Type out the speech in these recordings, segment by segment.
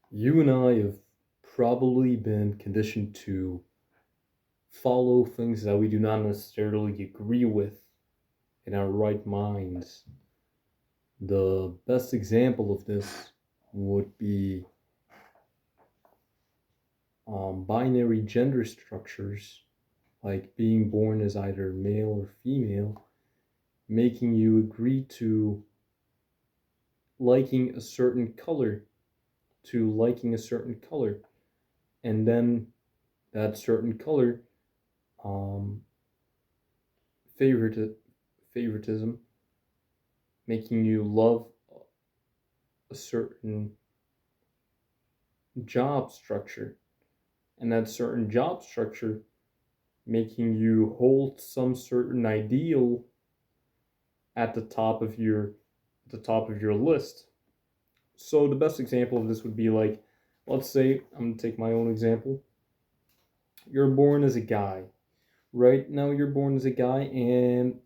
You and I have probably been conditioned to follow things that we do not necessarily agree with in our right minds. The best example of this would be binary gender structures, like being born as either male or female, making you agree to liking a certain color, and then that certain color, um, favorite favoritism, making you love a certain job structure, and that certain job structure making you hold some certain ideal at the top of your list. So the best example of this would be like, let's say I'm gonna take my own example. You're born as a guy, right? Now you're born as a guy, and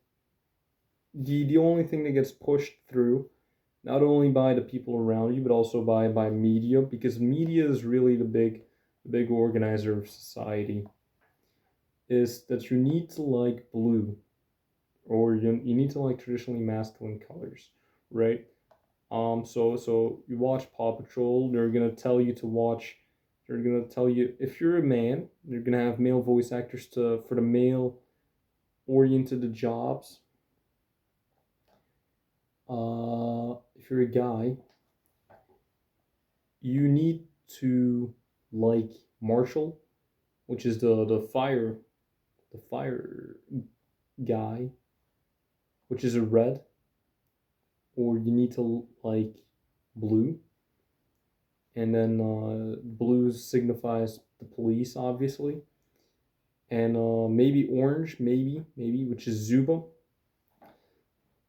the only thing that gets pushed through, not only by the people around you, but also by media, because media is really the big organizer of society, is that you need to like blue, or you need to like traditionally masculine colors, right? So you watch Paw Patrol. They're gonna tell you to watch. They're gonna tell you if you're a man, they're gonna have male voice actors to for the male oriented jobs. If you're a guy, you need to like Marshall, which is the fire guy, which is a red, or you need to like blue, and then blue signifies the police, obviously, and maybe orange, maybe, which is Zuba,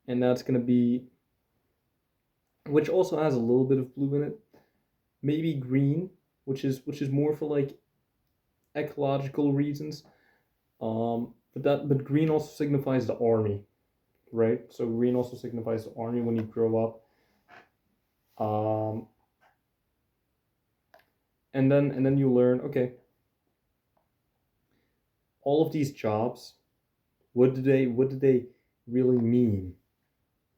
and that's gonna be, which also has a little bit of blue in it. Maybe green, which is more for like ecological reasons. But green also signifies the army, right? So green also signifies the army when you grow up. Um, and then you learn, okay, all of these jobs, what do they really mean,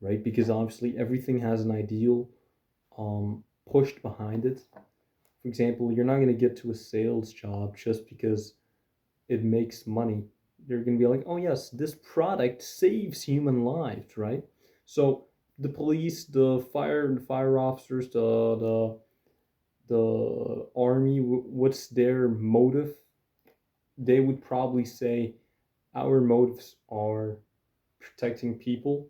right? Because obviously everything has an ideal pushed behind it. For example, you're not going to get to a sales job just because it makes money. You're going to be like, oh yes, this product saves human lives, right? So the police, the fire officers, the army, what's their motive? They would probably say our motives are protecting people,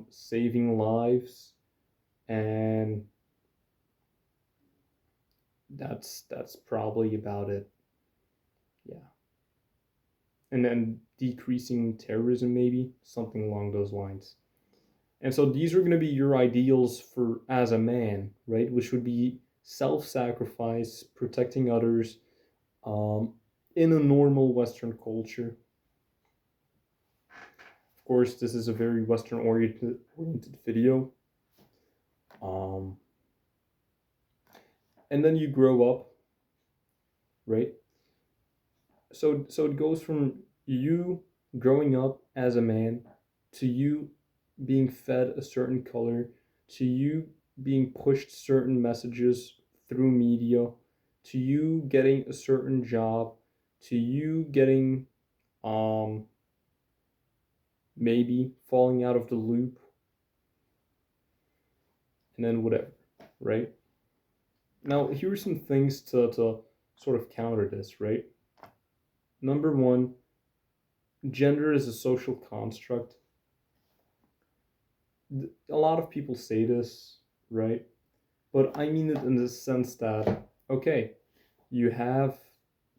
saving lives, and that's probably about it. Yeah, and then decreasing terrorism, maybe something along those lines. And so these are going to be your ideals for as a man, right? Which would be self-sacrifice, protecting others, um, in a normal Western culture. Of course, this is a very Western oriented video. Um, and then you grow up, right? So it goes from you growing up as a man to you being fed a certain color, to you being pushed certain messages through media, to you getting a certain job, to you getting um maybe falling out of the loop, and then whatever, right? Now here are some things to sort of counter this, right? Number one, gender is a social construct. A lot of people say this, right? But I mean it in the sense that, okay, you have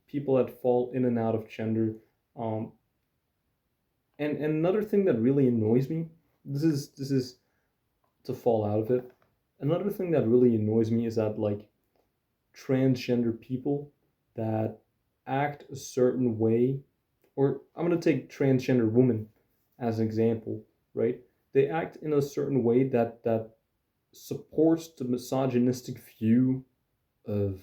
people that fall in and out of gender. Um, and another thing that really annoys me, this is to fall out of it. Another thing that really annoys me is that like transgender people that act a certain way, or I'm gonna take transgender women as an example, right? They act in a certain way that supports the misogynistic view of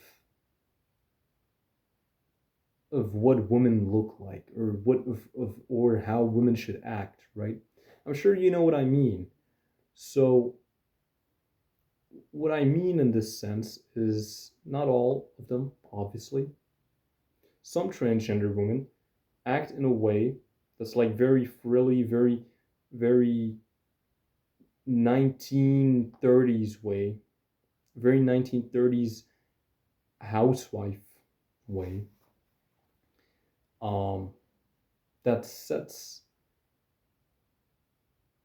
what women look like, or what of or how women should act, right? I'm sure you know what I mean. So what I mean in this sense is not all of them, obviously. Some transgender women act in a way that's like very frilly, very 1930s way, very 1930s housewife way, um, that sets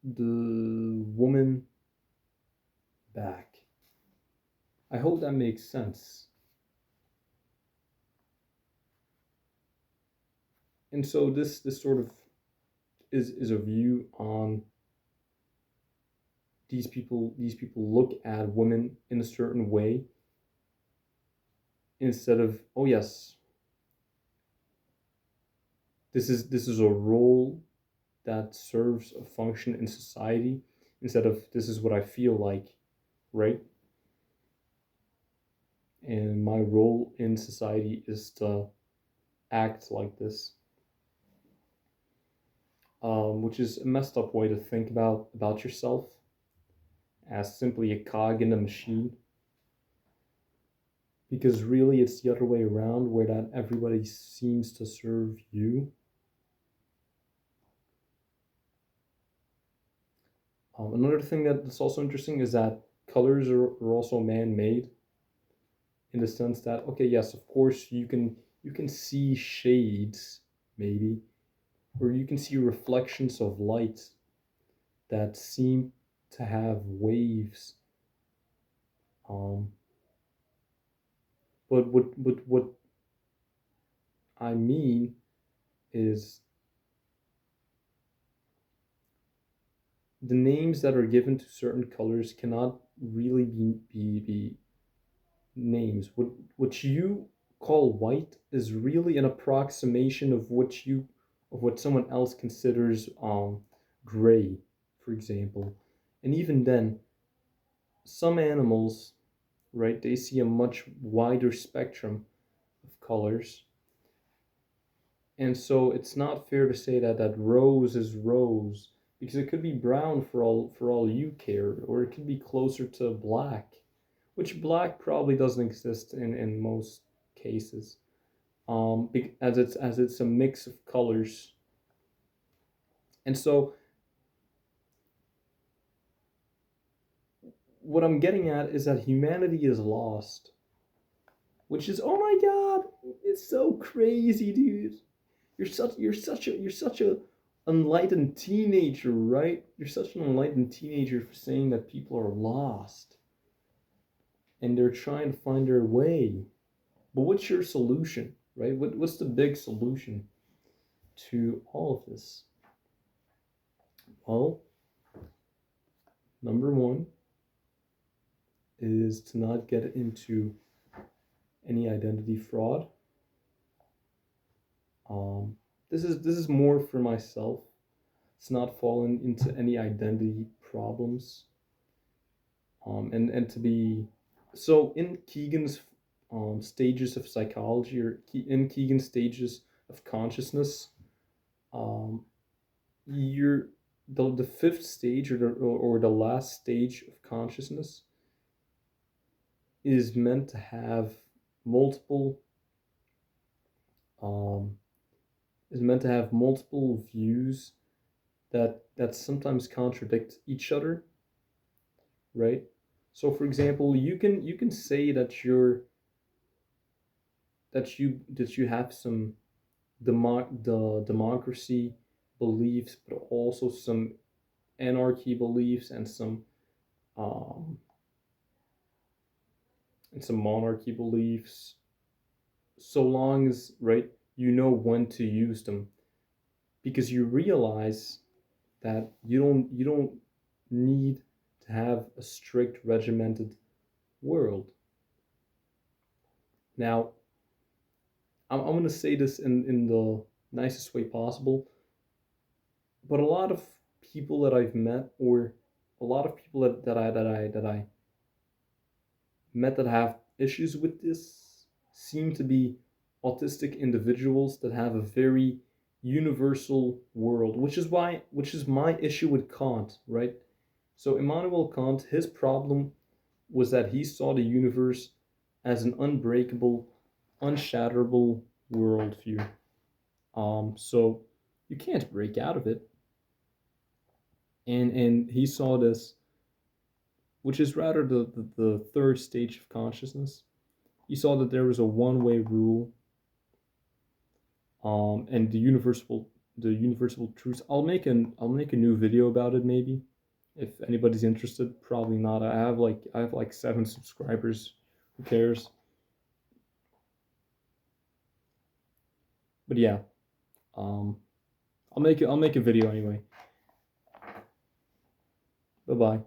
the woman back. I hope that makes sense. And so this sort of is a view on these people look at women in a certain way, instead of, oh yes, this is a role that serves a function in society, instead of this is what I feel like, right? And my role in society is to act like this, which is a messed up way to think about yourself, as simply a cog in a machine. Because really, it's the other way around, where that everybody seems to serve you. Another thing that's also interesting is that colors are also man-made, in the sense that, okay, yes, of course, you can see shades, maybe, or you can see reflections of light that seem to have waves. Um, but what I mean is, the names that are given to certain colors cannot really be names. What you call white is really an approximation of what someone else considers gray, for example. And even then, some animals, right, they see a much wider spectrum of colors. And so it's not fair to say that rose is rose, because it could be brown for all you care, or it could be closer to black, which black probably doesn't exist in most cases, as it's a mix of colors. And so what I'm getting at is that humanity is lost, which is, oh my god, it's so crazy, dude. You're such a enlightened teenager, right? You're such an enlightened teenager for saying that people are lost and they're trying to find their way. But what's your solution, right? What's the big solution to all of this? Well, number one is to not get into any identity fraud. Um, this is more for myself. It's not falling into any identity problems. And to be, so in Kegan's stages of psychology, or in Kegan's stages of consciousness, um, you're the fifth stage, or the last stage of consciousness, is meant to have multiple um, views that sometimes contradict each other, right? So, for example, you can say that you have some the democracy beliefs, but also some anarchy beliefs, um, and some monarchy beliefs, so long as, right, you know when to use them, because you realize that you don't need to have a strict regimented world. Now, I'm going to say this in the nicest way possible, but a lot of people that I've met, or a lot of people that I met that have issues with this seem to be autistic individuals that have a very universal world, which is my issue with Kant, right? So Immanuel Kant, his problem was that he saw the universe as an unbreakable, unshatterable worldview. So you can't break out of it. And he saw this, which is rather the third stage of consciousness. He saw that there was a one-way rule, and the universal truths. I'll make a new video about it maybe, if anybody's interested. Probably not. I have like 7 subscribers. Who cares? But yeah, um, I'll make a video anyway. Bye bye.